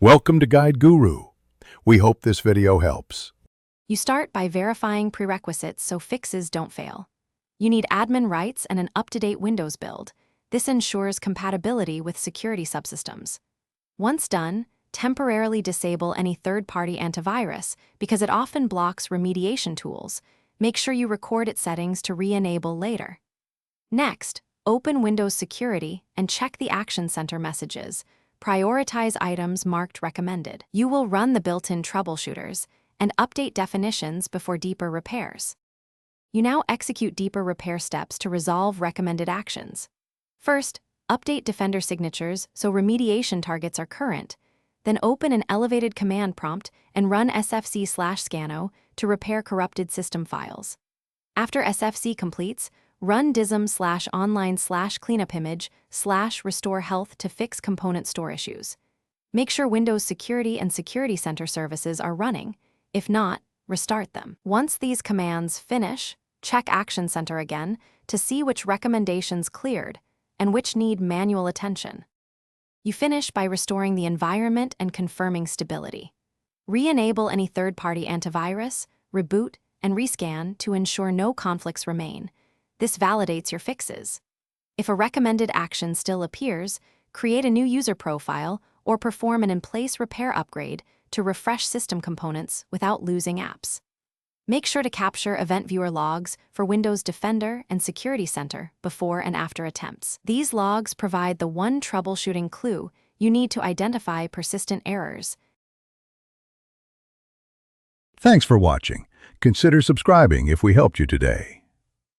Welcome to Guide Guru. We hope this video helps. You start by verifying prerequisites so fixes don't fail. You need admin rights and an up-to-date Windows build. This ensures compatibility with security subsystems. Once done, temporarily disable any third-party antivirus because it often blocks remediation tools. Make sure you record its settings to re-enable later. Next, open Windows Security and check the Action Center messages. Prioritize items marked recommended. You will run the built-in troubleshooters and update definitions before deeper repairs. You now execute deeper repair steps to resolve recommended actions. First, update Defender signatures so remediation targets are current. Then open an elevated command prompt and run sfc/scano to repair corrupted system files. After sfc completes, run dism/online/cleanupimage/restore health to fix component store issues. Make sure Windows Security and Security Center services are running. If not, restart them. Once these commands finish, check Action Center again to see which recommendations cleared and which need manual attention. You finish by restoring the environment and confirming stability. Re-enable any third-party antivirus, reboot, and rescan to ensure no conflicts remain. This validates your fixes. If a recommended action still appears, create a new user profile or perform an in-place repair upgrade to refresh system components without losing apps. Make sure to capture Event Viewer logs for Windows Defender and Security Center before and after attempts. These logs provide the one troubleshooting clue you need to identify persistent errors. Thanks for watching. Consider subscribing if we helped you today.